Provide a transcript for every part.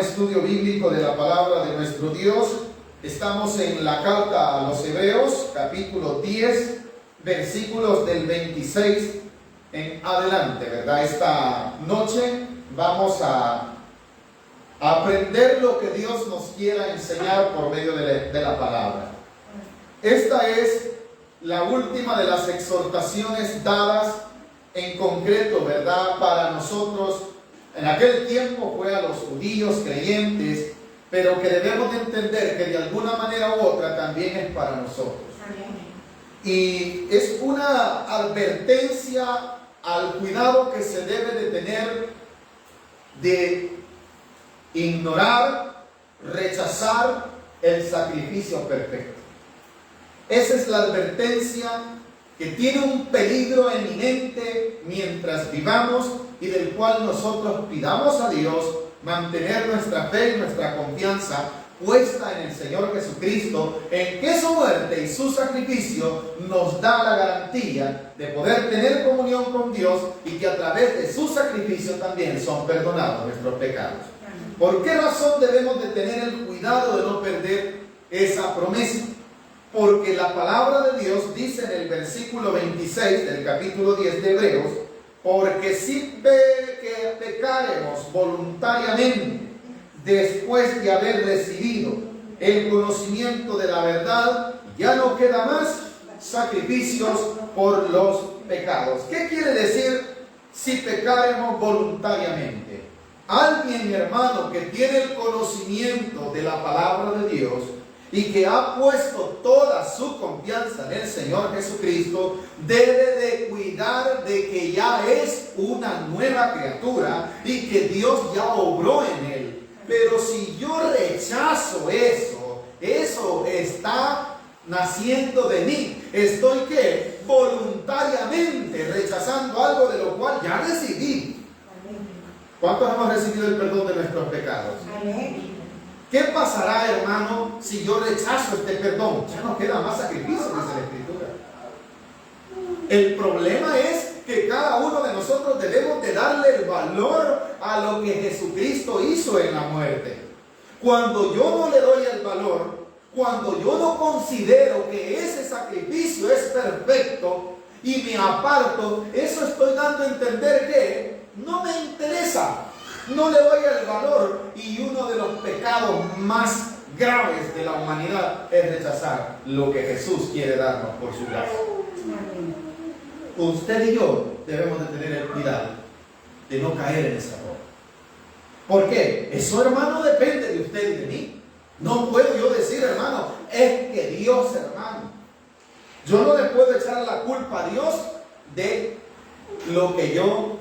Estudio bíblico de la palabra de nuestro Dios. Estamos en la carta a los Hebreos, capítulo 10, versículos del 26 en adelante, ¿verdad? Esta noche vamos a aprender lo que Dios nos quiera enseñar por medio de la palabra. Esta es la última de las exhortaciones dadas en concreto, ¿verdad? Para nosotros. En aquel tiempo fue a los judíos creyentes, pero que debemos de entender que de alguna manera u otra también es para nosotros. Y es una advertencia al cuidado que se debe de tener de ignorar, rechazar el sacrificio perfecto. Esa es la advertencia que tiene un peligro eminente mientras vivamos y del cual nosotros pidamos a Dios mantener nuestra fe y nuestra confianza puesta en el Señor Jesucristo, en que su muerte y su sacrificio nos da la garantía de poder tener comunión con Dios y que a través de su sacrificio también son perdonados nuestros pecados. ¿Por qué razón debemos de tener el cuidado de no perder esa promesa? Porque la palabra de Dios dice en el versículo 26 del capítulo 10 de Hebreos: porque si que pecaremos voluntariamente después de haber recibido el conocimiento de la verdad, ya no queda más sacrificios por los pecados. ¿Qué quiere decir si pecaremos voluntariamente? Alguien, hermano, que tiene el conocimiento de la palabra de Dios y que ha puesto toda su confianza en el Señor Jesucristo, debe de cuidar de que ya es una nueva criatura y que Dios ya obró en él. Pero si yo rechazo eso está naciendo de mí. Estoy ¿qué? Voluntariamente rechazando algo de lo cual ya recibí. ¿Cuántos hemos recibido el perdón de nuestros pecados? Amén. ¿Qué pasará, hermano, si yo rechazo este perdón? Ya no queda más sacrificio, dice la Escritura. El problema es que cada uno de nosotros debemos de darle el valor a lo que Jesucristo hizo en la muerte. Cuando yo no le doy el valor, cuando yo no considero que ese sacrificio es perfecto y me aparto, eso estoy dando a entender que no me interesa. No le doy el valor, y uno de los pecados más graves de la humanidad es rechazar lo que Jesús quiere darnos por su gracia. Usted y yo debemos de tener el cuidado de no caer en ese error. ¿Por qué? Eso, hermano, depende de usted y de mí. No puedo yo decir, hermano, es que Dios, hermano. Yo no le puedo echar la culpa a Dios de lo que yo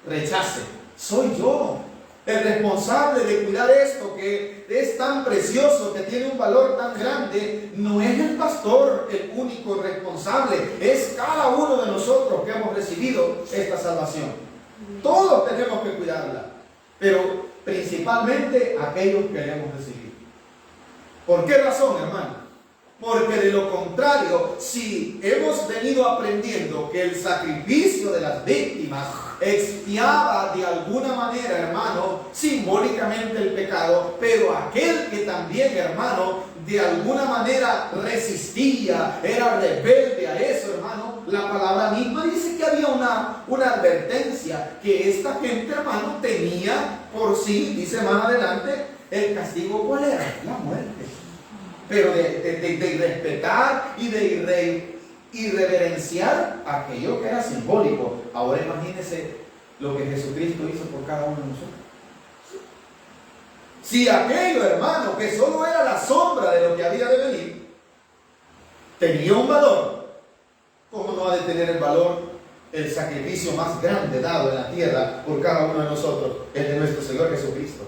rechace. Soy yo el responsable de cuidar esto que es tan precioso, que tiene un valor tan grande. No es el pastor el único responsable, es cada uno de nosotros que hemos recibido esta salvación. Todos tenemos que cuidarla, pero principalmente aquellos que la hemos recibido. ¿Por qué razón, hermano? Porque de lo contrario, si hemos venido aprendiendo que el sacrificio de las víctimas expiaba de alguna manera, hermano, simbólicamente el pecado, pero aquel que también, hermano, de alguna manera resistía, era rebelde a eso, hermano, la palabra misma dice que había una advertencia, que esta gente, hermano, tenía por sí, dice más adelante, el castigo, ¿cuál era? La muerte. Pero de irrespetar y de irreverenciar aquello que era simbólico. Ahora imagínense lo que Jesucristo hizo por cada uno de nosotros. Si aquello, hermano, que solo era la sombra de lo que había de venir, tenía un valor, ¿cómo no ha de tener el valor el sacrificio más grande dado en la tierra por cada uno de nosotros, el de nuestro Señor Jesucristo?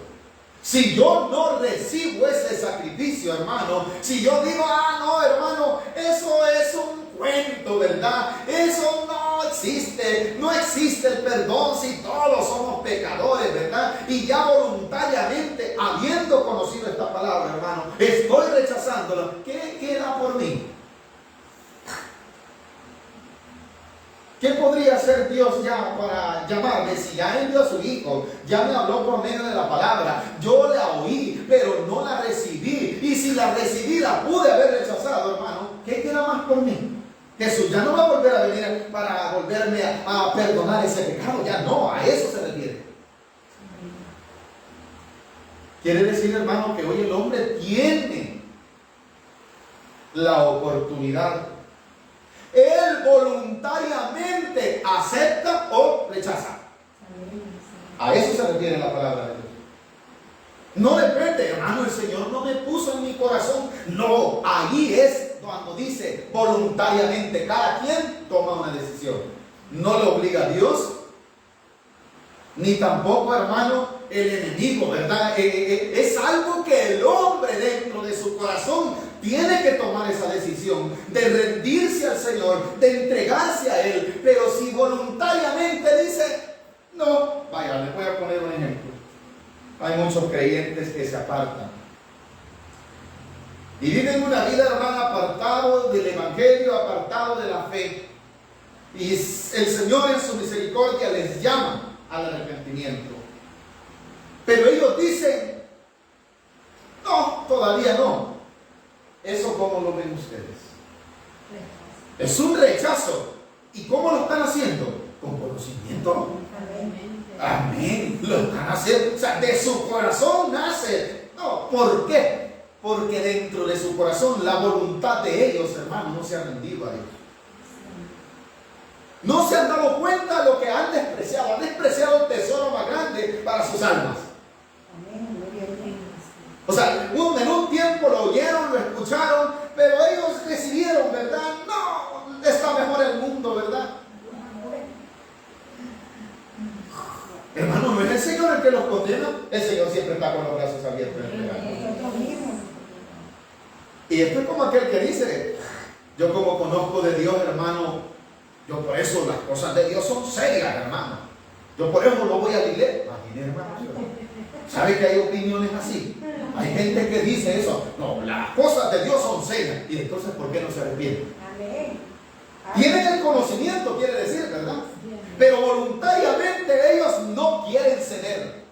Si yo no recibo ese sacrificio, hermano, si yo digo, no, hermano, eso es un cuento, ¿verdad? Eso no existe, no existe el perdón si todos somos pecadores, ¿verdad? Y ya voluntariamente, habiendo conocido esta palabra, hermano, estoy rechazándola. ¿Qué queda por mí? ¿Qué podría hacer Dios ya para llamarme? Si ya envió a su Hijo, ya me habló por medio de la palabra, yo le vida pude haber rechazado, hermano, ¿qué queda más por mí? Jesús ya no va a volver a venir para volverme a perdonar ese pecado, ya no, a eso se refiere. Quiere decir, hermano, que hoy el hombre tiene la oportunidad. Él voluntariamente acepta o rechaza. A eso se refiere la palabra de Dios. No depende, hermano, el Señor no me puso en mi corazón. No, ahí es cuando dice voluntariamente. Cada quien toma una decisión. No le obliga a Dios, ni tampoco, hermano, el enemigo, ¿verdad? Es algo que el hombre dentro de su corazón tiene que tomar esa decisión de rendirse al Señor, de entregarse a Él. Pero si voluntariamente dice, no, vaya, les voy a poner un ejemplo. Hay muchos creyentes que se apartan y viven una vida, hermana, apartado del evangelio, apartado de la fe. Y el Señor en su misericordia les llama al arrepentimiento. Pero ellos dicen, no, todavía no. ¿Eso cómo lo ven ustedes? Es un rechazo. ¿Y cómo lo están haciendo? Con conocimiento. Amén. Lo están haciendo. O sea, de su corazón nace. No, ¿por qué? Porque dentro de su corazón la voluntad de ellos, hermano, no se ha rendido a Dios. No se han dado cuenta de lo que han despreciado. Han despreciado el tesoro más grande para sus almas. O sea, en un tiempo lo oyeron, lo escucharon, pero ellos decidieron, ¿verdad? No, está mejor el mundo, ¿verdad? Hermano, no es el Señor el que los condena. El Señor siempre está con los brazos abiertos. Y esto es como aquel que dice, yo como conozco de Dios, hermano, yo por eso las cosas de Dios son serias, hermano. Yo por eso no voy a la iglesia. Imagínate, hermano. ¿Sabe que hay opiniones así? Hay gente que dice eso. No, las cosas de Dios son serias. Y entonces, ¿por qué no se arrepienten? Tienen el conocimiento, quiere decir, ¿verdad? Pero voluntariamente ellos no quieren ceder.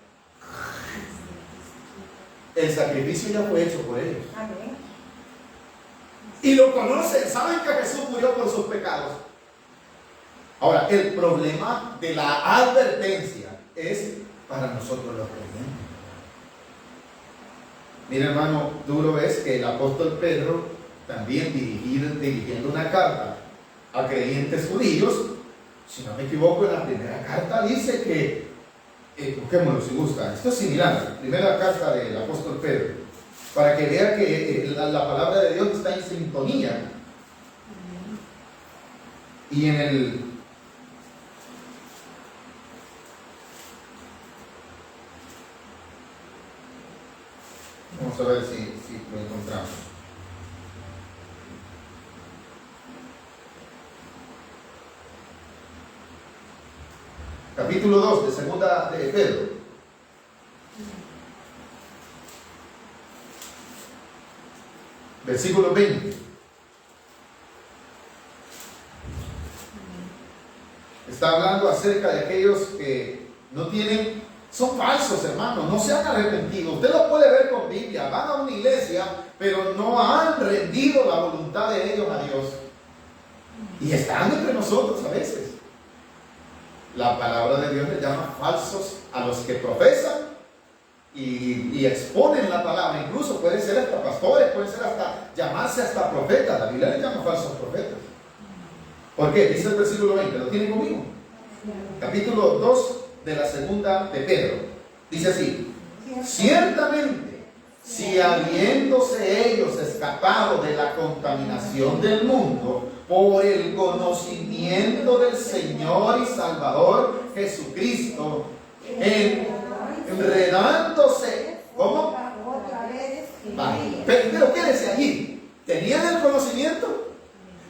El sacrificio ya fue hecho por ellos. Y lo conocen, saben que Jesús murió por sus pecados. Ahora, el problema de la advertencia es para nosotros los creyentes. Mira, hermano, duro es que el apóstol Pedro, también dirigiendo una carta a creyentes judíos, si no me equivoco, en la primera carta dice que, busquémoslo si gusta, esto es similar, primera carta del apóstol Pedro, para que vea que la palabra de Dios está en sintonía. Y en el vamos a ver si lo encontramos. Capítulo 2 de segunda de Pedro. Versículo 20. Está hablando acerca de aquellos que no tienen, son falsos, hermanos, no se han arrepentido. Usted lo puede ver con Biblia, van a una iglesia, pero no han rendido la voluntad de ellos a Dios. Y están entre nosotros a veces. La palabra de Dios les llama falsos a los que profesan y exponen la palabra. Incluso pueden ser hasta pastores, pueden ser hasta llamarse hasta profetas. La Biblia les llama falsos profetas. ¿Por qué? Dice el versículo 20, ¿lo tienen conmigo? Capítulo 2 de la segunda de Pedro. Dice así: ciertamente, si habiéndose ellos escapado de la contaminación del mundo por el conocimiento del Señor y Salvador Jesucristo, enredándose, ¿cómo? Pero quédese allí. ¿Tenían el conocimiento?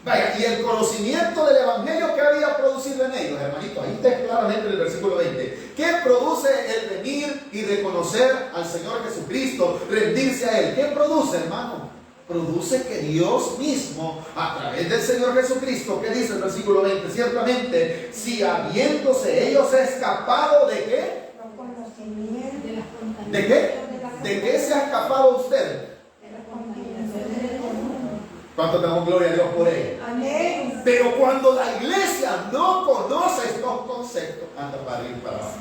Vaya, y el conocimiento del Evangelio, ¿qué había producido en ellos, hermanito? Ahí está claramente en el versículo 20. ¿Qué produce el venir y reconocer al Señor Jesucristo, rendirse a Él? ¿Qué produce, hermano? Produce que Dios mismo, a través del Señor Jesucristo, ¿qué dice el versículo 20? Ciertamente, si habiéndose ellos escapado de qué? ¿De qué? ¿De qué se ha escapado usted? ¿Cuánto damos gloria a Dios por ello? Amén. Pero cuando la iglesia no conoce estos conceptos, anda para arriba y para abajo.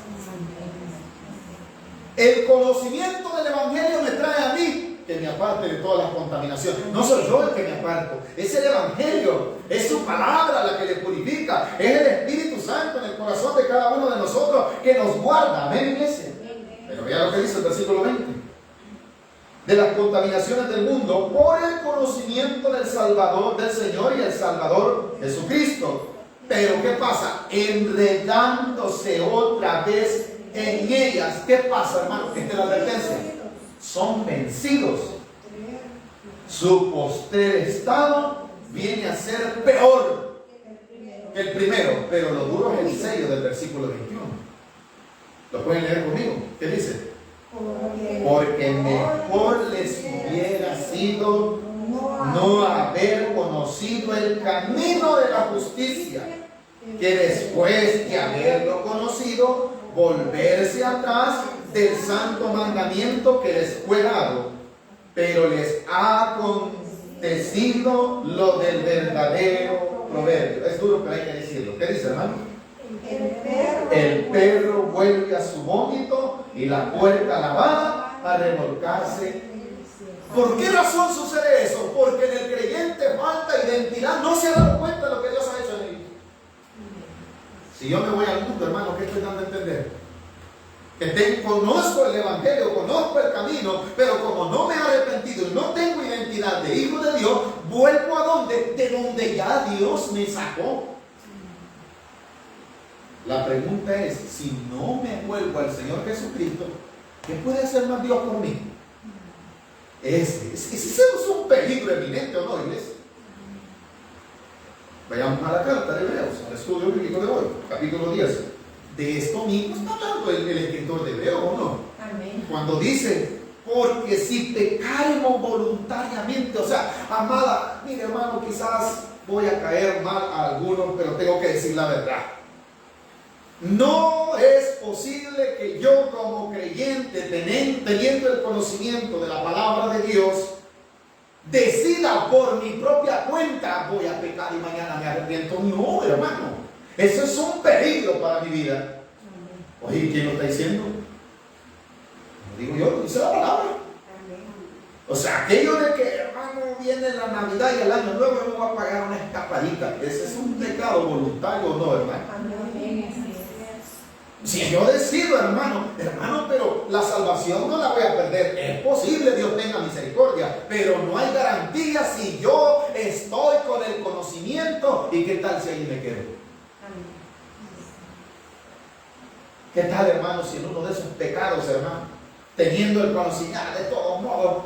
El conocimiento del Evangelio me trae a mí que me aparte de todas las contaminaciones. No soy yo el que me aparto, es el Evangelio, es su palabra la que le purifica, es el Espíritu Santo en el corazón de cada uno de nosotros que nos guarda. Amén, iglesia. Pero vea lo que dice el versículo 20. De las contaminaciones del mundo por el conocimiento del Salvador, del Señor y el Salvador Jesucristo. Pero ¿qué pasa? Enredándose otra vez en ellas. ¿Qué pasa, hermano? Esta es la advertencia. Son vencidos. Su postrer estado viene a ser peor que el primero. Pero lo duro es el sello del versículo 21. ¿Lo pueden leer conmigo? ¿Qué dice? Porque mejor les hubiera sido no haber conocido el camino de la justicia, que después de haberlo conocido, volverse atrás del santo mandamiento que les fue dado. Pero les ha acontecido lo del verdadero proverbio. Es duro, pero hay que decirlo. ¿Qué dice, hermano? El perro vuelve a su vómito y la puerta lavada a revolcarse. ¿Por qué razón sucede eso? Porque en el creyente falta identidad, no se ha dado cuenta de lo que Dios ha hecho en él. Si yo me voy al mundo, hermano, ¿qué estoy dando a entender? Que conozco el Evangelio, conozco el camino, pero como no me he arrepentido y no tengo identidad de hijo de Dios, vuelvo a donde, de donde ya Dios me sacó. La pregunta es, si no me vuelvo al Señor Jesucristo, ¿qué puede hacer más Dios por mí? Ese es un peligro eminente, ¿o no, iglesia? Vayamos a la carta de Hebreos, al estudio bíblico de hoy, capítulo 10. De esto mismo está hablando el escritor de Hebreos, ¿o no? Amén. Cuando dice, porque si pecaremos voluntariamente, o sea, amada, mire hermano, quizás voy a caer mal a algunos, pero tengo que decir la verdad. No es posible que yo como creyente, teniendo el conocimiento de la palabra de Dios, decida por mi propia cuenta, voy a pecar y mañana me arrepiento. No, hermano, eso es un peligro para mi vida. Oye, ¿quién lo está diciendo? Lo digo yo, lo dice la palabra. O sea, aquello de que, hermano, viene la Navidad y el Año Nuevo, yo me voy a pagar una escapadita. Ese es un pecado voluntario, ¿o no, hermano? Si yo decido, hermano, pero la salvación no la voy a perder. Es posible, Dios tenga misericordia, pero no hay garantía si yo estoy con el conocimiento. ¿Y qué tal si ahí me quedo? ¿Qué tal, hermano, si en uno de esos pecados, hermano, teniendo el conocimiento, de todos modos,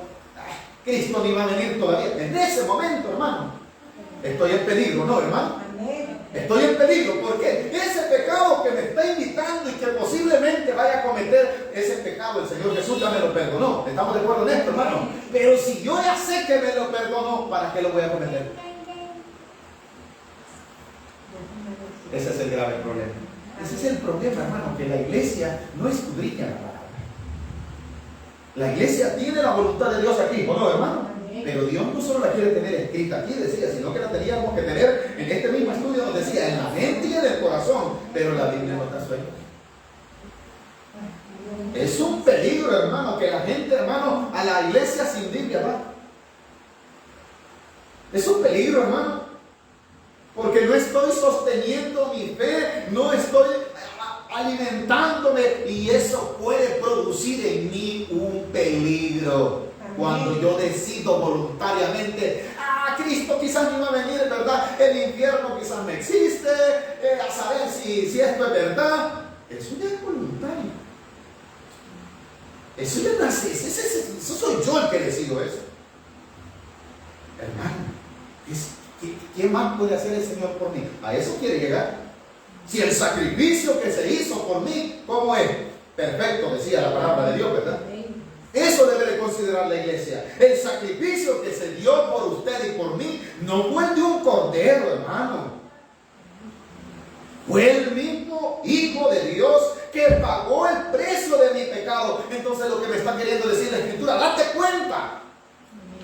Cristo ni va a venir todavía? En ese momento, hermano, estoy en peligro, ¿no, hermano? Estoy en peligro porque ese pecado que me está invitando y que posiblemente vaya a cometer, ese pecado el Señor Jesús ya me lo perdonó. ¿Estamos de acuerdo en esto, hermano? Pero si yo ya sé que me lo perdonó, ¿para qué lo voy a cometer? Ese es el grave problema. Ese es el problema, hermano, que la iglesia no escudriña la palabra. La iglesia tiene la voluntad de Dios aquí, ¿o no, hermano? Pero Dios no solo la quiere tener escrita aquí, decía, sino que la teníamos que tener en este mismo estudio, nos decía, en la mente y en el corazón. Pero la Biblia no está suelta. Es un peligro, hermano, que la gente, hermano, a la iglesia sin Biblia va. Es un peligro, hermano, porque no estoy sosteniendo mi fe, no estoy alimentándome, y eso puede producir en mí un peligro. Cuando yo decido voluntariamente, Cristo quizás no va a venir, ¿verdad? El infierno quizás no existe, a saber si esto es verdad. Eso ya es voluntario. Eso ya nace, eso soy yo el que decido eso. Hermano, ¿qué más puede hacer el Señor por mí? A eso quiere llegar. Si el sacrificio que se hizo por mí, ¿cómo es? Perfecto, decía la palabra de Dios, ¿verdad? Eso debe de considerar la iglesia. El sacrificio que se dio por usted y por mí no fue el de un cordero, hermano. Fue el mismo Hijo de Dios que pagó el precio de mi pecado. Entonces lo que me está queriendo decir la Escritura, date cuenta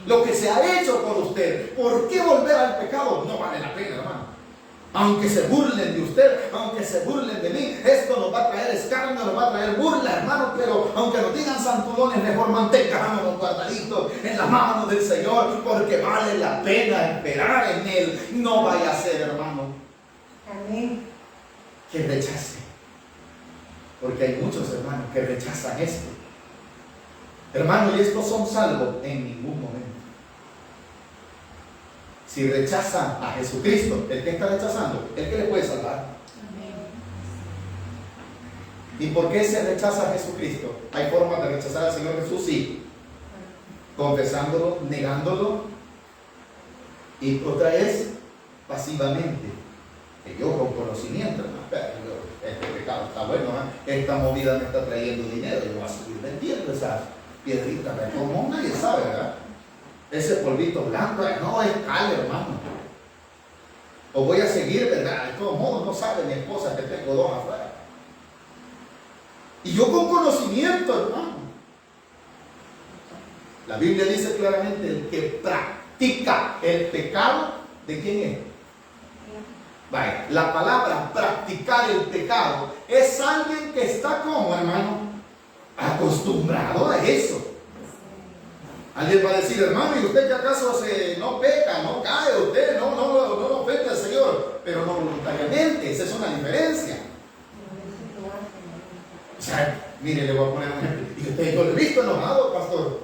lo que se ha hecho por usted. ¿Por qué volver al pecado? No vale la pena, hermano. Aunque se burlen de usted, aunque se burlen de mí, esto nos va a traer escarnio, nos va a traer burla, hermano. Pero aunque nos digan santulones, mejor mantengámonos guardaditos en las manos del Señor, porque vale la pena esperar en Él. No vaya a ser, hermano, Amén. que rechace. Porque hay muchos hermanos que rechazan esto. Hermano, y estos son salvos en ningún momento. Si rechazan a Jesucristo, ¿el que está rechazando? ¿El que le puede salvar? Amén. ¿Y por qué se rechaza a Jesucristo? ¿Hay formas de rechazar al Señor Jesús? Sí. Confesándolo, negándolo. Y otra es pasivamente. Que yo con conocimiento, este pecado está bueno, esta movida me está trayendo dinero, yo voy a seguir vendiendo esas piedritas, como nadie sabe, ¿verdad? Ese polvito blanco, no es cal, hermano. O voy a seguir, ¿verdad? De todos modos, no sabe mi esposa que tengo dos afuera. Y yo con conocimiento, hermano. La Biblia dice claramente: el que practica el pecado, ¿de quién es? Vaya, la palabra practicar el pecado es alguien que está como, hermano, acostumbrado a eso. Alguien va a decir: hermano, ¿y usted que acaso no peca, no cae, usted no ofende al Señor? Pero no voluntariamente, esa es una diferencia. O sea, mire, le voy a poner un ejemplo. ¿Y usted no lo he visto enojado, pastor?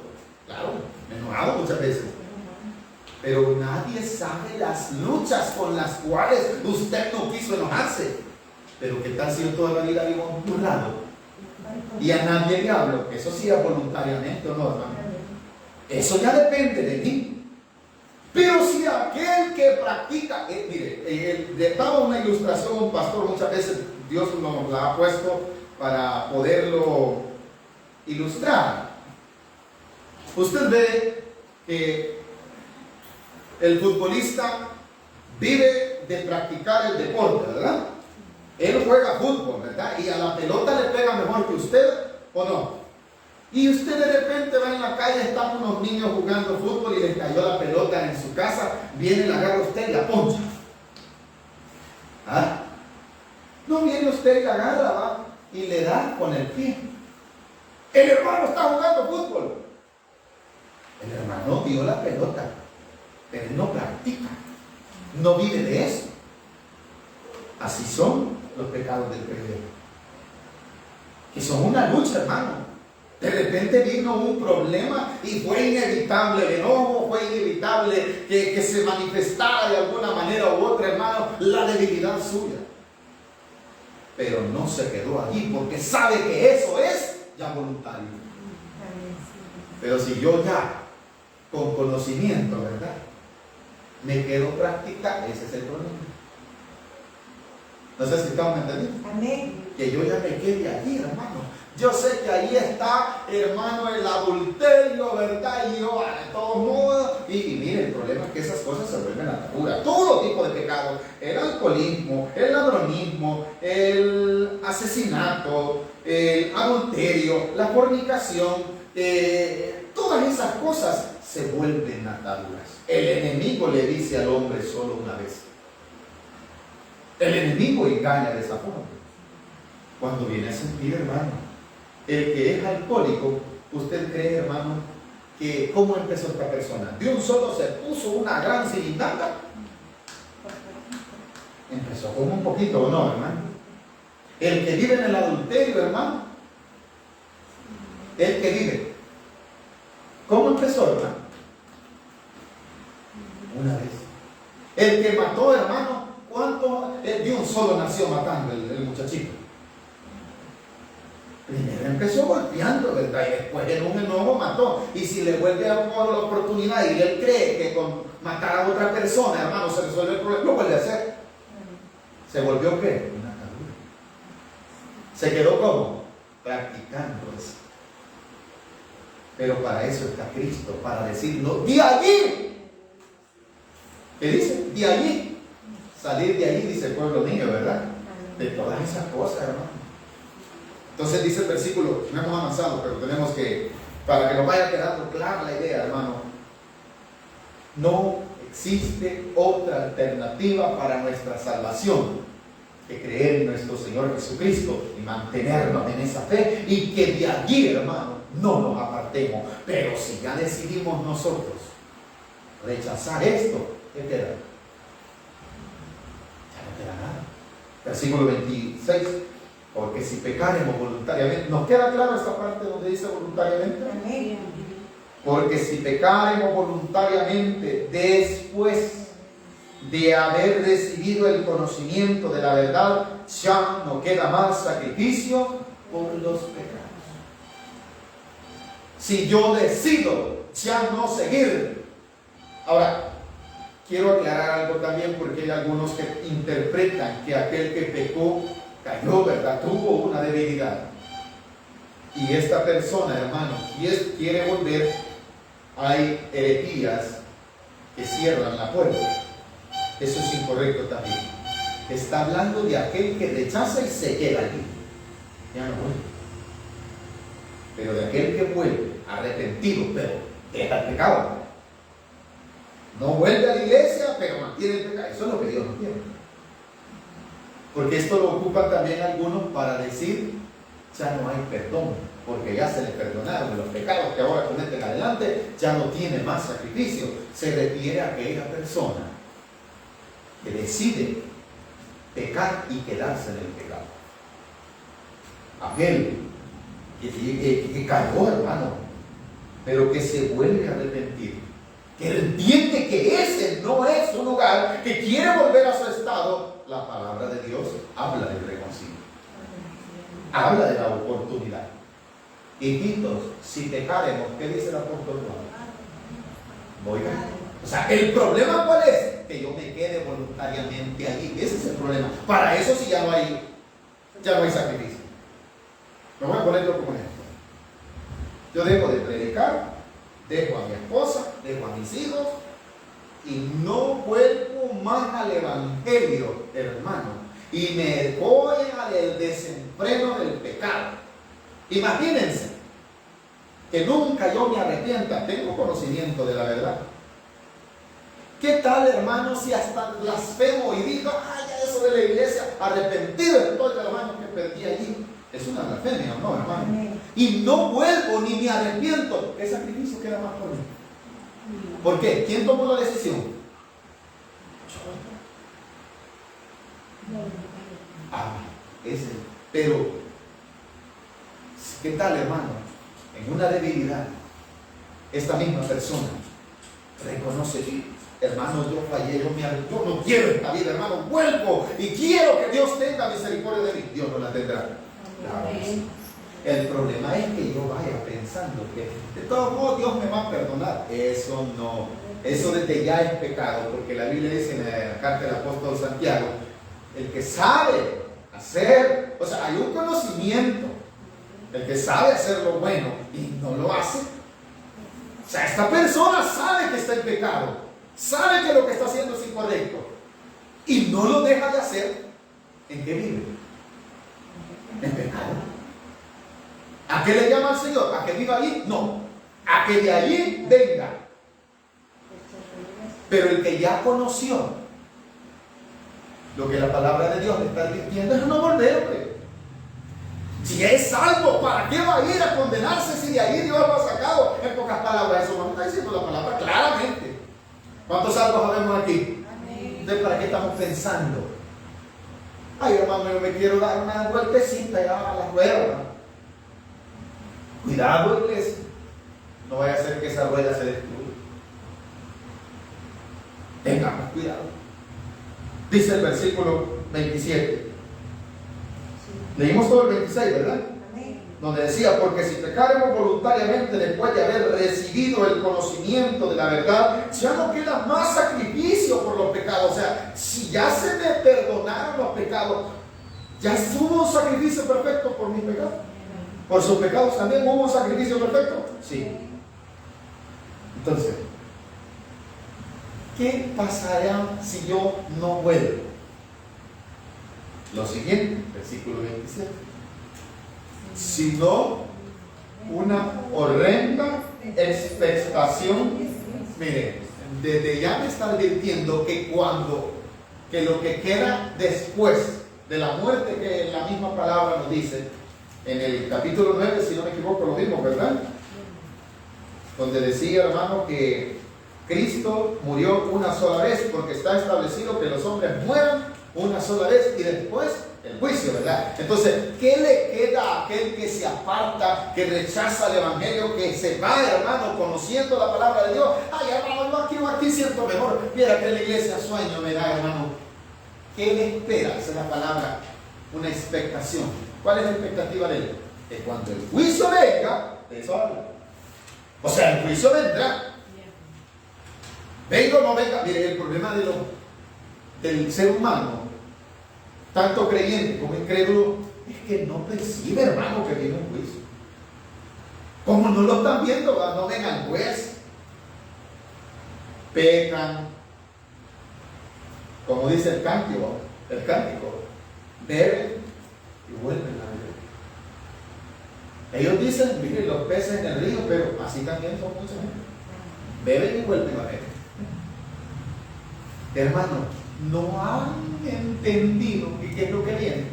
Claro, enojado muchas veces. Pero nadie sabe las luchas con las cuales usted no quiso enojarse. Pero ¿qué tal si yo toda la vida vivo burlado? Y a nadie le hablo. Eso sí es voluntariamente o no, hermano. Eso ya depende de mí. Pero si aquel que practica, le daba una ilustración a un pastor, muchas veces Dios nos la ha puesto para poderlo ilustrar. Usted ve que el futbolista vive de practicar el deporte, ¿verdad? Él juega fútbol, ¿verdad? Y a la pelota le pega mejor que usted, ¿o no? Y usted de repente va en la calle, están unos niños jugando fútbol y les cayó la pelota en su casa, viene, la agarra usted y la poncha. ¿Ah? No viene usted y la agarra, va, y le da con el pie. El hermano está jugando fútbol. El hermano dio la pelota, pero él no practica, no vive de eso. Así son los pecados del pecado, que son una lucha, hermano. De repente vino un problema y fue inevitable el enojo, fue inevitable que se manifestara de alguna manera u otra, hermano, la debilidad suya. Pero no se quedó allí porque sabe que eso es ya voluntario. Pero si yo ya, con conocimiento, ¿verdad?, me quedo practicando, ese es el problema. No sé si estamos entendiendo. Amén. Que yo ya me quede allí, hermano. Yo sé que ahí está, hermano, el adulterio, ¿verdad? Y yo, de todos modos, y mire, el problema es que esas cosas se vuelven atadura. Todo tipo de pecados, el alcoholismo, el ladronismo, el asesinato, el adulterio, la fornicación, todas esas cosas se vuelven ataduras. El enemigo le dice al hombre solo una vez. El enemigo engaña de esa forma. Cuando viene a sentir, hermano, el que es alcohólico, ¿usted cree, hermano, que cómo empezó esta persona? ¿De un solo se puso una gran cilindanga? Empezó como un poquito, ¿o no, hermano? El que vive en el adulterio, hermano, el que vive, ¿cómo empezó, hermano? Una vez. El que mató, hermano, ¿cuánto? De un solo nació matando el muchachito. Primero empezó golpeando, ¿verdad? Y después en un enojo mató. Y si le vuelve a dar la oportunidad y él cree que con matar a otra persona, hermano, se resuelve el problema, lo vuelve a hacer. ¿Se volvió qué? Una atadura. ¿Se quedó cómo? Practicando eso. Pero para eso está Cristo, para decirlo, de allí. ¿Qué dice? De allí. Salir de allí, dice el pueblo mío, ¿verdad? De todas esas cosas, hermano. Entonces dice el versículo, no hemos avanzado, pero tenemos que, para que nos vaya quedando clara la idea, hermano. No existe otra alternativa para nuestra salvación que creer en nuestro Señor Jesucristo y mantenernos en esa fe, y que de allí, hermano, no nos apartemos. Pero si ya decidimos nosotros rechazar esto, ¿qué queda? Ya no queda nada. Versículo 26. Porque si pecaremos voluntariamente, ¿nos queda claro esta parte donde dice voluntariamente? Amén. Porque si pecaremos voluntariamente después de haber recibido el conocimiento de la verdad, ya no queda más sacrificio por los pecados. Si yo decido ya no seguir. Ahora, quiero aclarar algo también, porque hay algunos que interpretan que aquel que pecó cayó, ¿verdad? Tuvo una debilidad. Y esta persona, hermano, quiere volver. Hay herejías que cierran la puerta. Eso es incorrecto también. Está hablando de aquel que rechaza y se queda allí. Ya no vuelve. Pero de aquel que vuelve arrepentido, pero deja el pecado. No vuelve a la iglesia, pero mantiene el pecado. Eso es lo que Dios no quiere. Porque esto lo ocupan también algunos para decir, ya no hay perdón, porque ya se les perdonaron de los pecados que ahora cometen adelante, ya no tiene más sacrificio. Se refiere a aquella persona que decide pecar y quedarse en el pecado. Aquel que cayó, hermano, pero que se vuelve a arrepentir, que entiende que ese no es su lugar, que quiere volver a su estado. La palabra de Dios habla del reconcilio, habla de la oportunidad. Hijitos, si pecaremos, ¿qué dice el apóstol Juan? Oigan, o sea, el problema ¿cuál es? Que yo me quede voluntariamente allí. Ese es el problema. Para eso sí ya no hay sacrificio. Me voy a ponerlo como ejemplo. Yo dejo de predicar, dejo a mi esposa, dejo a mis hijos y no vuelvo más al evangelio, hermano, y me voy al desenfreno del pecado. Imagínense que nunca yo me arrepienta, tengo conocimiento de la verdad. ¿Qué tal, hermano, si hasta blasfemo y digo, ay, ya eso de la iglesia, arrepentido estoy de los años que perdí allí? Es una blasfemia, ¿no, hermano? Y no vuelvo ni me arrepiento. ¿Qué sacrificio queda más por mí? ¿Por qué? ¿Quién tomó la decisión? Pero, ¿qué tal, hermano? En una debilidad, esta misma persona reconoce, hermano, yo fallé, yo no quiero esta vida, hermano, vuelvo y quiero que Dios tenga misericordia de mí. Dios no la tendrá. El problema es que yo vaya pensando que de todos modos Dios me va a perdonar. Eso no, eso desde ya es pecado, porque la Biblia dice en la carta del apóstol Santiago, el que sabe hacer, o sea, hay un conocimiento, el que sabe hacer lo bueno y no lo hace. O sea, esta persona sabe que está en pecado, sabe que lo que está haciendo es incorrecto y no lo deja de hacer. ¿En qué vive? En pecado. ¿A qué le llama al Señor? ¿A que viva allí? No. A que de allí venga. Pero el que ya conoció lo que la palabra de Dios le está diciendo es no volver, hombre. Si es salvo, ¿para qué va a ir a condenarse si de ahí Dios lo ha sacado? En pocas palabras, eso no está diciendo la palabra claramente. ¿Cuántos salvos habemos aquí? Entonces, ¿para qué estamos pensando? Ay, hermano, yo me quiero dar una vueltecita ya a la rueda. Cuidado, iglesia. No vaya a ser que esa rueda se destruya. Tengamos cuidado. Dice el versículo 27. Leímos todo el 26, ¿verdad? Donde decía, porque si pecaremos voluntariamente después de haber recibido el conocimiento de la verdad, ya no queda más sacrificio por los pecados. O sea, si ya se me perdonaron los pecados, ya hubo un sacrificio perfecto por mis pecados. Por sus pecados también hubo un sacrificio perfecto. Sí. Entonces, ¿qué pasará si yo no vuelvo? Lo siguiente, versículo 27. Sino una horrenda expectación. Mire, desde ya me está advirtiendo que lo que queda después de la muerte, que la misma palabra nos dice, en el capítulo 9, si no me equivoco, lo mismo, ¿verdad? Donde decía, hermano, que Cristo murió una sola vez, porque está establecido que los hombres mueran una sola vez y después el juicio, ¿verdad? Entonces, ¿qué le queda a aquel que se aparta, que rechaza el evangelio, que se va, hermano, conociendo la palabra de Dios? Ay, hermano, yo aquí siento mejor. Mira que la iglesia sueño me da, hermano. ¿Qué le espera? Esa es la palabra, una expectación. ¿Cuál es la expectativa de él? Que cuando el juicio venga, de eso habla. O sea, el juicio vendrá. Venga o no venga. Mire, el problema del ser humano, tanto creyente como incrédulo, es que no percibe, hermano, que viene un juicio. Como no lo están viendo, no ven al juez. Pecan. Como dice el cántico, beben y vuelven a beber. Ellos dicen, miren, los peces en el río, pero así también son mucha gente. Beben y vuelven a beber. Hermano, no han entendido qué es lo que viene.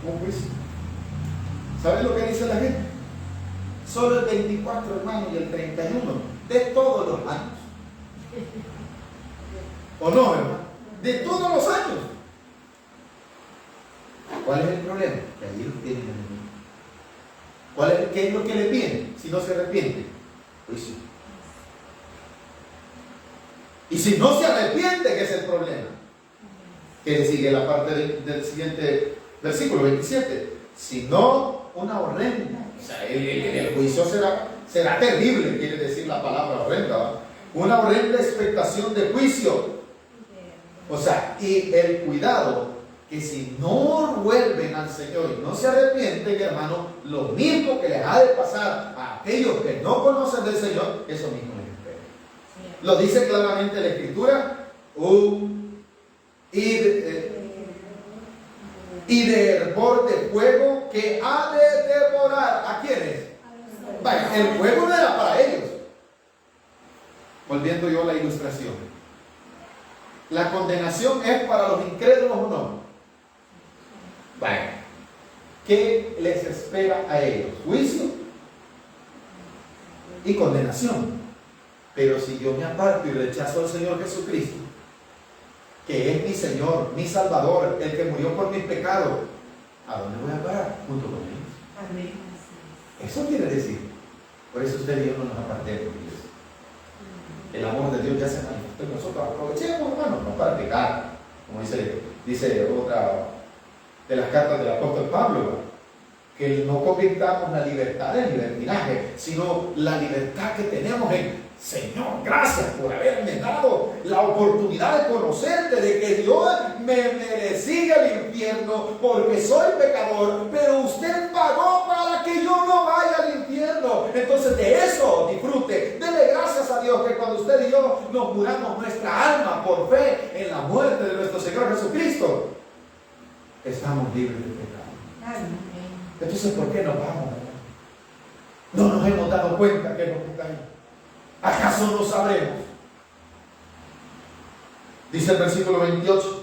Un juicio. ¿Saben lo que dice la gente? Solo el 24, hermano, y el 31 de todos los años. ¿O no, hermano? De todos los años. ¿Cuál es el problema? Que allí los tienen enemigo. ¿Qué es lo que le viene si no se arrepiente? Juicio. Y si no se arrepiente, ¿qué es el problema? Que sigue la parte del siguiente versículo 27. Si no, una horrenda. O sea, el juicio será terrible, quiere decir la palabra horrenda, ¿va? Una horrenda expectación de juicio. O sea, y el cuidado, que si no vuelven al Señor y no se arrepienten, hermano, lo mismo que les ha de pasar a aquellos que no conocen del Señor, eso mismo les espera. Lo dice claramente la Escritura, y de hervor de fuego que ha de devorar. ¿A quiénes? Vaya, el fuego no era para ellos. Volviendo yo a la ilustración. ¿La condenación es para los incrédulos o no? Vaya. ¿Qué les espera a ellos? Juicio y condenación. Pero si yo me aparto y rechazo al Señor Jesucristo, que es mi Señor, mi Salvador, el que murió por mis pecados, ¿a dónde voy a parar? Junto con ellos. Amén. Eso quiere decir. Por eso usted y yo no nos apartemos, iglesia. El amor de Dios ya se manifestó y nosotros aprovechemos, hermano, no para pecar, como dice otra de las cartas del apóstol Pablo, que no convirtamos la libertad en libertinaje, sino la libertad que tenemos en Señor, gracias por haberme dado la oportunidad de conocerte, de que Dios me merecía el infierno porque soy pecador, pero usted pagó para que yo no vaya al infierno. Entonces de eso disfrute, dele gracias a Dios que cuando usted y yo nos juramos nuestra alma por fe en la muerte de nuestro Señor Jesucristo, estamos libres de pecado. Entonces, ¿por qué nos vamos? No nos hemos dado cuenta que nos pecamos. ¿Acaso no sabremos? Dice el versículo 28.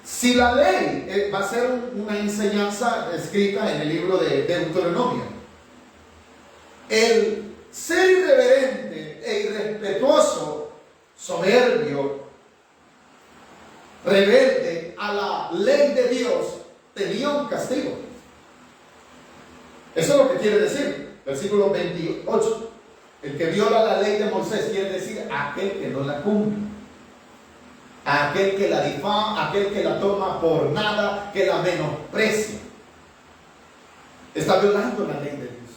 Si la ley va a ser una enseñanza escrita en el libro de Deuteronomio, el ser irreverente e irrespetuoso, soberbio, rebelde a la ley de Dios, tenía un castigo. Eso es lo que quiere decir. Versículo 28. El que viola la ley de Moisés quiere decir aquel que no la cumple, aquel que la difama, aquel que la toma por nada, que la menosprecia. Está violando la ley de Dios.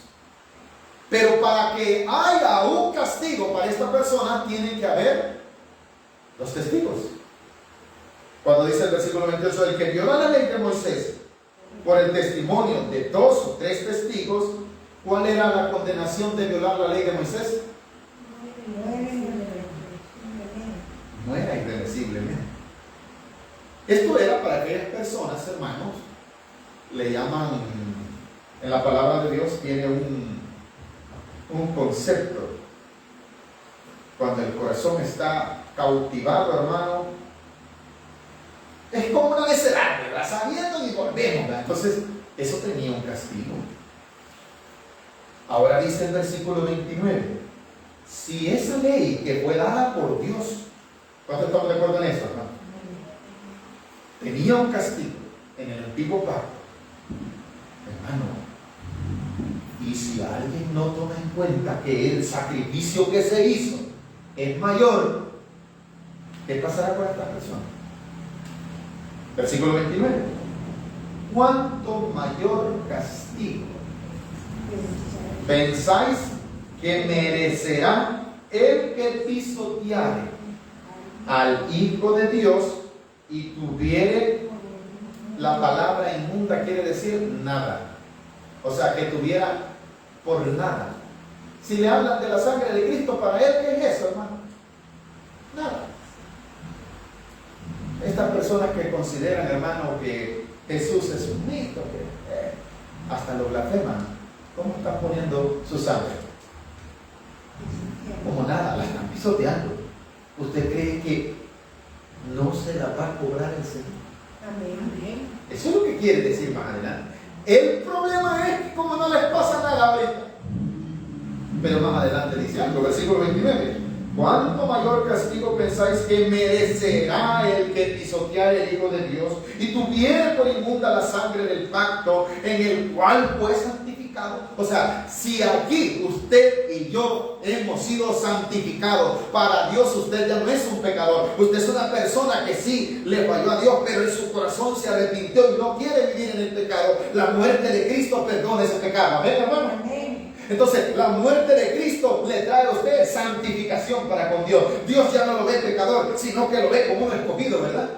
Pero para que haya un castigo para esta persona, tiene que haber los testigos. Cuando dice el versículo 28, el que viola la ley de Moisés por el testimonio de 2 o 3 testigos, ¿cuál era la condenación de violar la ley de Moisés? Muera irreversiblemente. Esto era para aquellas personas, hermanos, le llaman, en la palabra de Dios tiene un concepto cuando el corazón está cautivado, hermano, es como una necedad, ¿verdad? Sabiendo y volvemos, ¿verdad? Entonces, eso tenía un castigo. Ahora dice el versículo 29, si esa ley que fue dada por Dios, ¿cuántos estamos de acuerdo en eso, hermano? Tenía un castigo en el antiguo pacto, hermano, y si alguien no toma en cuenta que el sacrificio que se hizo es mayor, ¿qué pasará con esta persona? Versículo 29. ¿Cuánto mayor castigo pensáis que merecerá el que pisoteare al Hijo de Dios y tuviere, la palabra inmunda quiere decir nada, o sea, que tuviera por nada? Si le hablan de la sangre de Cristo, para él, ¿qué es eso, hermano? Nada. Estas personas que consideran, hermano, que Jesús es un mito, que hasta lo blasfeman, ¿cómo están poniendo su sangre? Como nada, la están pisoteando. ¿Usted cree que no se la va a cobrar el Señor? Amén. Eso es lo que quiere decir más adelante. El problema es que como no les pasa nada ahorita, pero más adelante dice algo, versículo 29. ¿Cuánto mayor castigo pensáis que merecerá el que pisoteare el Hijo de Dios y tuviere por inmunda la sangre del pacto en el cual fue santificado? O sea, si aquí usted y yo hemos sido santificados, para Dios usted ya no es un pecador. Usted es una persona que sí le falló a Dios, pero en su corazón se arrepintió y no quiere vivir en el pecado. La muerte de Cristo perdona ese pecado. ¿Amén, hermano? Amén. Entonces, la muerte de Cristo le trae a usted santificación para con Dios. Dios ya no lo ve pecador, sino que lo ve como un escogido, ¿verdad?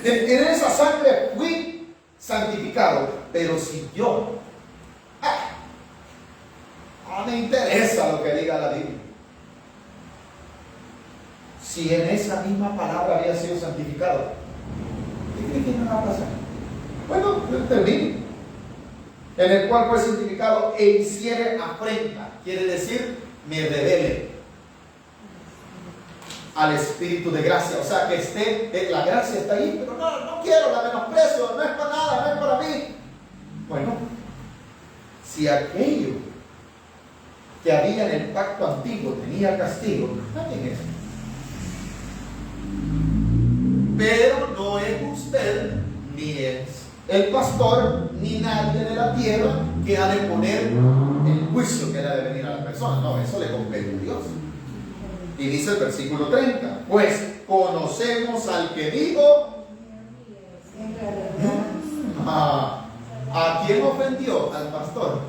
En esa sangre fui santificado. Pero si yo, no me interesa lo que diga la Biblia. Si en esa misma palabra había sido santificado, ¿qué cree que me va a pasar? Bueno, termino. En el cual fue santificado e hiciere afrenta, quiere decir, me revele al Espíritu de gracia. O sea, que esté, la gracia está ahí, pero no quiero, la menosprecio, no es para nada, no es para mí. Bueno, si aquello que había en el pacto antiguo tenía castigo, también eso. Pero no es usted ni es el pastor ni nadie de la tierra que ha de poner el juicio que le ha de venir a la persona. No, eso le compete a Dios. Y dice el versículo 30, pues conocemos al que dijo, ¿a quién ofendió? Al pastor.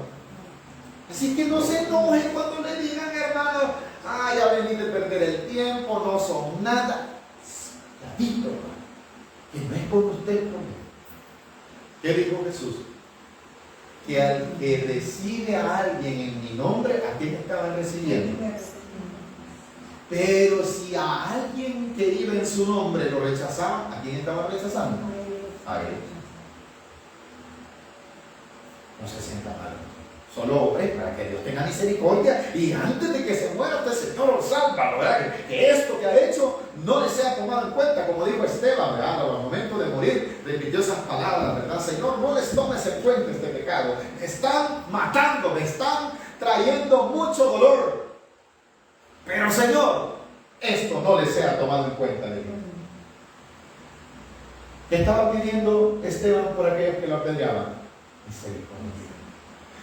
Así que no se enoje cuando le digan, hermano, ya venís de perder el tiempo, no son nada. Ya dijo, que no es por usted, por mí. ¿Qué dijo Jesús? Que al que recibe a alguien en mi nombre, ¿a quién estaban recibiendo? Pero si a alguien que iba en su nombre lo rechazaban, ¿a quién estaban rechazando? A él. No se sienta mal. Solo obre para que Dios tenga misericordia y antes de que se muera usted, Señor, lo salva, ¿verdad? Que esto que ha hecho no le sea tomado en cuenta, como dijo Esteban, ¿verdad? Al momento de morir repitió esas palabras, ¿verdad? Señor, no les tomes en cuenta este pecado. Me están matando, me están trayendo mucho dolor. Pero Señor, esto no les sea tomado en cuenta de Dios. ¿Qué estaba pidiendo Esteban por aquellos que lo apedreaban? Misericordia.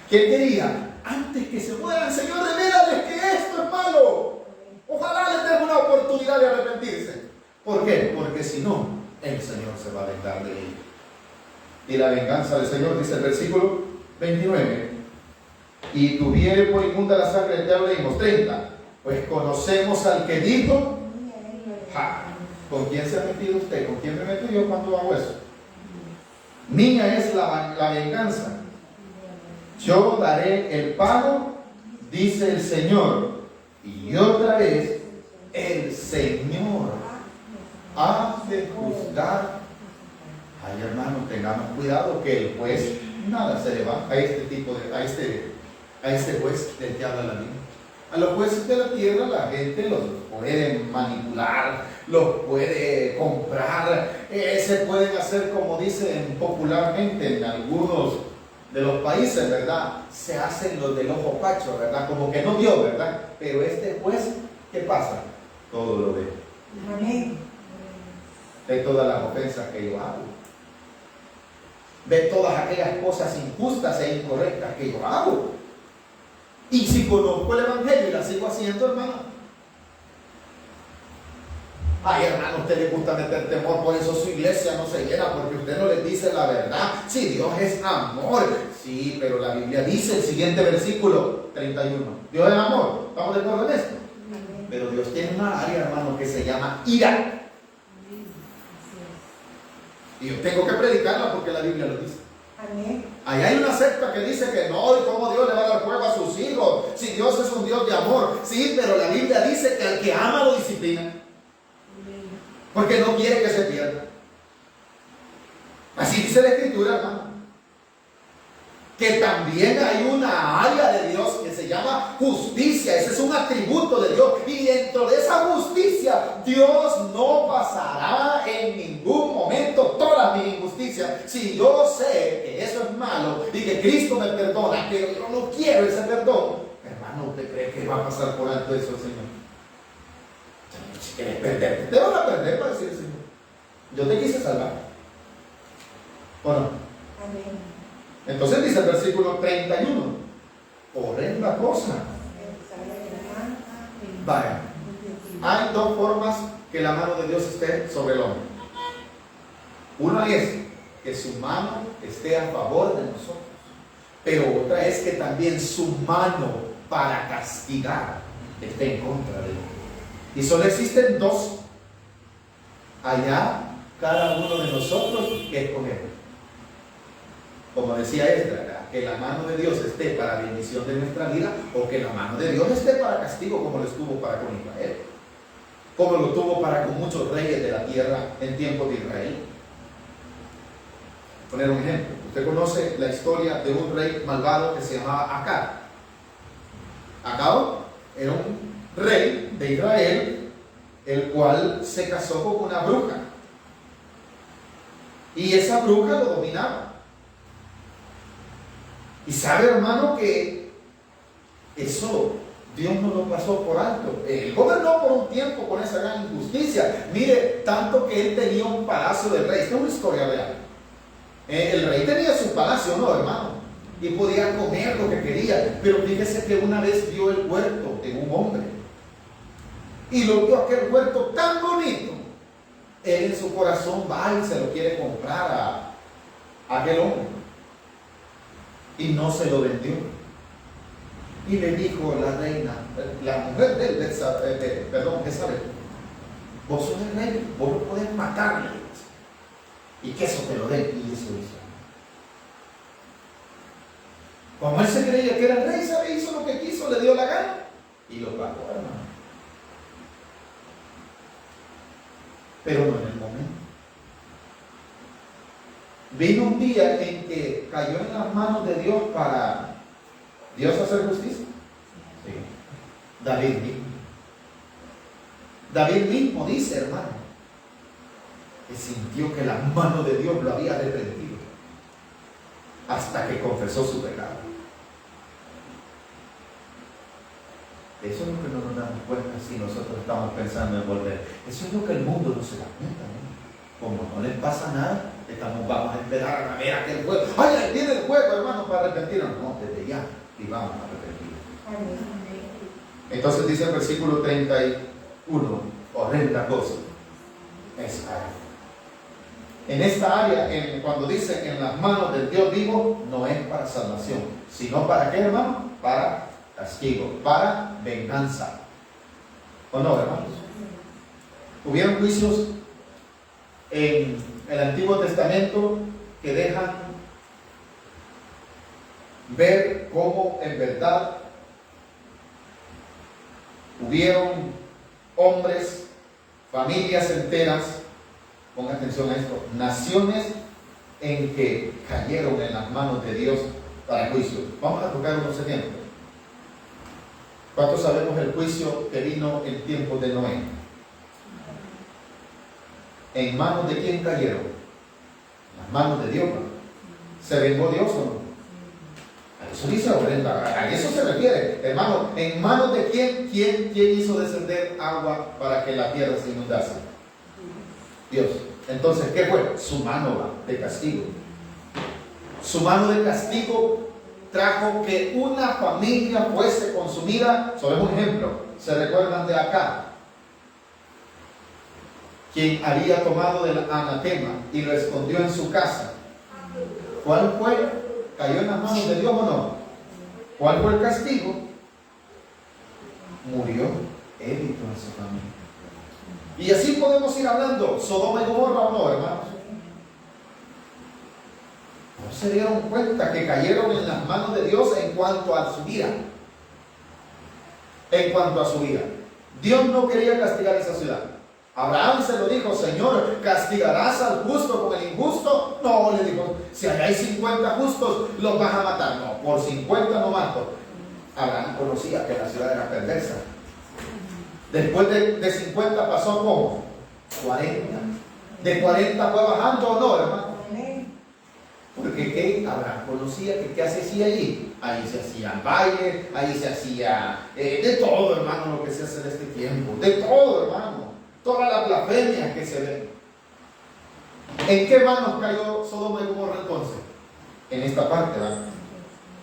¿Qué quería? Antes que se mueran, Señor, revélales que esto es malo. Ojalá les den una oportunidad de arrepentirse. ¿Por qué? Porque si no, el Señor se va a vengar de ellos. Y la venganza del Señor, dice el versículo 29, y tuviere por inmunda la sangre, ya lo leímos, 30, pues conocemos al que dijo, ¿con quién se ha metido usted? ¿Con quién me meto yo cuando hago eso? Mía es la venganza. Yo daré el pago, dice el Señor. Y otra vez, el Señor ha de juzgar. Ay, hermanos, tengamos cuidado que el juez nada se le va a este tipo de, a este juez del que habla la Biblia. A los jueces de la tierra la gente los puede manipular, los puede comprar, se pueden hacer, como dicen popularmente en algunos de los países, ¿verdad? Se hacen los del ojo pacho, ¿verdad? Como que no vio, ¿verdad? Pero este juez, ¿qué pasa? Todo lo ve. Amén. Ve todas las ofensas que yo hago. Ve todas aquellas cosas injustas e incorrectas que yo hago. Y si conozco el Evangelio y la sigo haciendo, hermano. Ay, hermano, a usted le gusta meter temor, por eso su iglesia no se llena, porque usted no les dice la verdad. Sí, Dios es amor. Sí, pero la Biblia dice el siguiente versículo 31. Dios es amor. ¿Estamos de acuerdo en esto? Pero Dios tiene una área, hermano, que se llama ira. Y yo tengo que predicarla porque la Biblia lo dice. Amén. Ahí hay una secta que dice que no, y cómo Dios le va a dar fuego a sus hijos, si Dios es un Dios de amor. Sí, pero la Biblia dice que al que ama lo disciplina, porque no quiere que se pierda. Así dice la Escritura, hermano. Que también hay una área de Dios que se llama justicia. Ese es un atributo de Dios. Y dentro de esa justicia, Dios no pasará en ningún momento todas mis injusticias. Si yo sé que eso es malo y que Cristo me perdona, pero yo no quiero ese perdón, hermano, ¿usted cree que va a pasar por alto eso el Señor? Si quieres perderte, te van a perder, para decir el Señor. Yo te quise salvar. ¿O no? Amén. Entonces dice el versículo 31, horrenda cosa. Vaya, hay dos formas que la mano de Dios esté sobre el hombre. Una es que su mano esté a favor de nosotros, pero otra es que también su mano para castigar esté en contra de él. Y solo existen dos. Allá cada uno de nosotros que escoger. Como decía Esdras, que la mano de Dios esté para bendición de nuestra vida, o que la mano de Dios esté para castigo, como lo estuvo para con Israel, como lo tuvo para con muchos reyes de la tierra en tiempos de Israel. Poner un ejemplo, usted conoce la historia de un rey malvado que se llamaba Acab. Acab era un rey de Israel, el cual se casó con una bruja, y esa bruja lo dominaba. Y sabe, hermano, que eso Dios no lo pasó por alto. Él gobernó por un tiempo con esa gran injusticia. Mire, tanto que él tenía un palacio del rey. Esta es una historia real. El rey tenía su palacio, ¿no, hermano? Y podía comer lo que quería. Pero fíjese que una vez vio el huerto de un hombre. Y lo vio aquel huerto tan bonito. Él en su corazón va y se lo quiere comprar a aquel hombre. Y no se lo vendió. Y le dijo la reina, la mujer de él, Jezabel, vos sos el rey, vos lo podés matar. Y que eso te lo den. Y eso hizo. Como él se creía que era el rey, ¿sabe? Hizo lo que quiso, le dio la gana y lo pagó, hermano. Pero no en el momento. Vino un día en que cayó en las manos de Dios para Dios hacer justicia. Sí. David mismo. David mismo dice, hermano, que sintió que la mano de Dios lo había reprendido hasta que confesó su pecado. Eso es lo que no nos damos cuenta si nosotros estamos pensando en volver. Eso es lo que el mundo no se da cuenta, ¿no? Como no les pasa nada, vamos a esperar a ver aquel juego. ¡Ay, ahí viene el juego, hermano, para arrepentirnos! No, desde ya, y vamos a arrepentirnos. Entonces dice el versículo 31, horrenda cosa. Esa área. En esta área, cuando dice en las manos del Dios vivo, no es para salvación, sino para qué, hermano? Para castigo, para venganza. ¿O no, hermanos? Hubieron juicios en el Antiguo Testamento que dejan ver cómo en verdad hubieron hombres, familias enteras, pongan atención a esto, naciones en que cayeron en las manos de Dios para juicio. Vamos a tocar unos ejemplos. ¿Cuántos sabemos el juicio que vino en tiempos de Noé? ¿En manos de quién cayeron? En las manos de Dios. ¿Se vengó Dios o no? A eso dice Brenda, a eso se refiere. Hermano, ¿en manos de quién? ¿Quién hizo descender agua para que la tierra se inundase? Dios. Entonces, ¿qué fue? Su mano de castigo. Su mano de castigo trajo que una familia fuese consumida. Sobre un ejemplo, ¿se recuerdan de acá? Quien había tomado del anatema y lo escondió en su casa. ¿Cuál fue? ¿Cayó en las manos de Dios o no? ¿Cuál fue el castigo? Murió él y toda su familia. Y así podemos ir hablando. Sodoma y Gomorra o no, hermanos. No se dieron cuenta que cayeron en las manos de Dios en cuanto a su vida. En cuanto a su vida. Dios no quería castigar esa ciudad. Abraham se lo dijo: Señor, ¿castigarás al justo con el injusto? No, le dijo, si allá hay 50 justos, los vas a matar. No, por 50 no mato. Abraham conocía que la ciudad era perversa. Después de 50 pasó como 40. De 40 fue bajando o no, hermano. Porque ¿qué? Abraham conocía que ¿qué se hacía allí? Ahí se hacía baile, ahí se hacía de todo, hermano, lo que se hace en este tiempo. De todo, hermano. Todas las blasfemias que se ven. ¿En qué manos cayó Sodoma y Gomorra entonces? En esta parte, ¿verdad?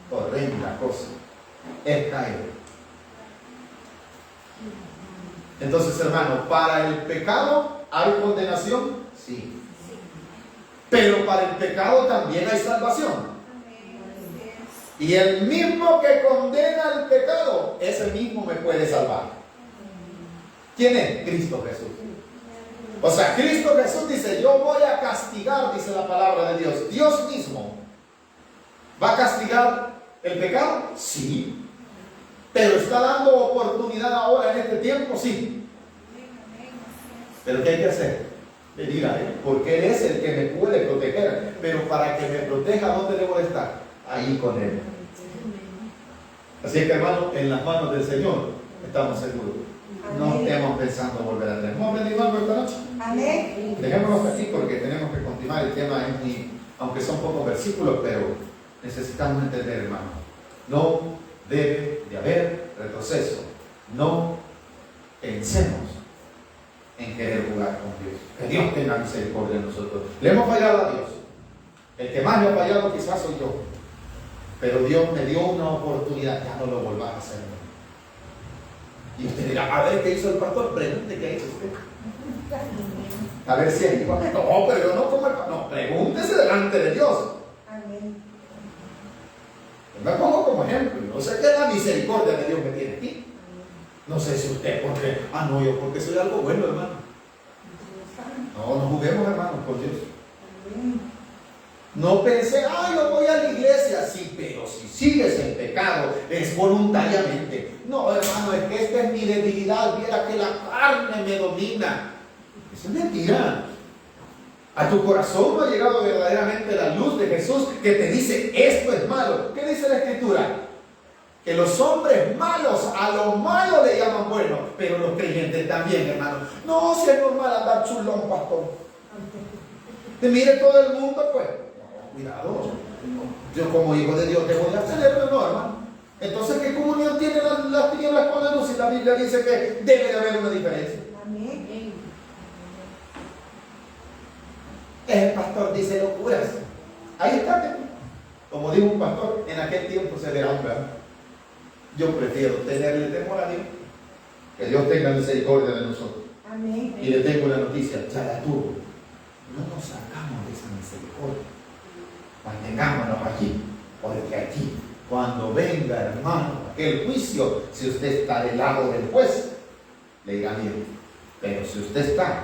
Horrenda cosa. Es caer. Entonces, hermano, ¿para el pecado hay condenación? Sí. Pero para el pecado también hay salvación. Y el mismo que condena el pecado, ese mismo me puede salvar. ¿Quién es? Cristo Jesús. O sea, Cristo Jesús dice: yo voy a castigar, dice la palabra de Dios. Dios mismo va a castigar el pecado, sí. Pero está dando oportunidad ahora en este tiempo, sí. Pero ¿qué hay que hacer? Venir a Él, porque Él es el que me puede proteger. Pero para que me proteja, ¿dónde debo estar? Ahí con Él. Así que, hermano, en las manos del Señor estamos seguros. No estemos pensando volver atrás. ¿Hemos aprendido algo esta noche? Amén. Dejémoslo aquí porque tenemos que continuar. El tema es muy, aunque son pocos versículos, pero necesitamos entender, hermano. No debe de haber retroceso. No pensemos en querer jugar con Dios. Que Dios tenga misericordia de nosotros. Le hemos fallado a Dios. El que más le ha fallado quizás soy yo. Pero Dios me dio una oportunidad. Ya no lo volvamos a hacer. Y usted dirá: a ver, ¿qué hizo el pastor? Pregunte qué hizo usted. A ver si es igual. No, pero yo no como el pastor. No, pregúntese delante de Dios. Amén. Yo me pongo como ejemplo. No sé qué la misericordia de Dios me tiene aquí. No sé si usted, porque, no, yo porque soy algo bueno, hermano. No, no juguemos, hermanos, con Dios. No pensé: yo voy a la iglesia. Sí, pero si sigues en pecado, es voluntariamente. No, hermano, es que esta es mi debilidad. Viera que la carne me domina. Eso es mentira. A tu corazón no ha llegado verdaderamente la luz de Jesús que te dice: esto es malo. ¿Qué dice la Escritura? Que los hombres malos a lo malo le llaman bueno, pero los creyentes también, hermano. No, si es normal andar chulón, pastor. Te mire todo el mundo, pues. No, cuidado. Yo como hijo de Dios debo de hacerlo, no, hermano. Entonces, ¿qué comunión tiene las tinieblas con la luz? Y la Biblia dice que debe de haber una diferencia. Amén. El pastor dice locuras. Ahí está. Como dijo un pastor, en aquel tiempo se verá un verbo. Yo prefiero tenerle temor a Dios. Que Dios tenga misericordia de nosotros. Amén. Y le tengo la noticia: ya la tuvo. No nos sacamos de esa misericordia. Mantengámonos aquí. Porque aquí, cuando venga, hermano, aquel juicio, si usted está del lado del juez, le irá bien. Pero si usted está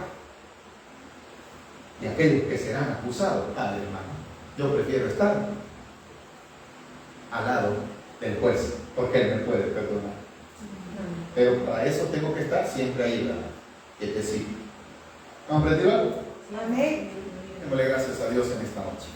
de aquellos que serán acusados, hermano, yo prefiero estar al lado del juez, porque él me puede perdonar. Pero para eso tengo que estar siempre ahí, ¿verdad? Quietecito. ¿Hemos aprendido algo? Amén. Démosle gracias a Dios en esta noche.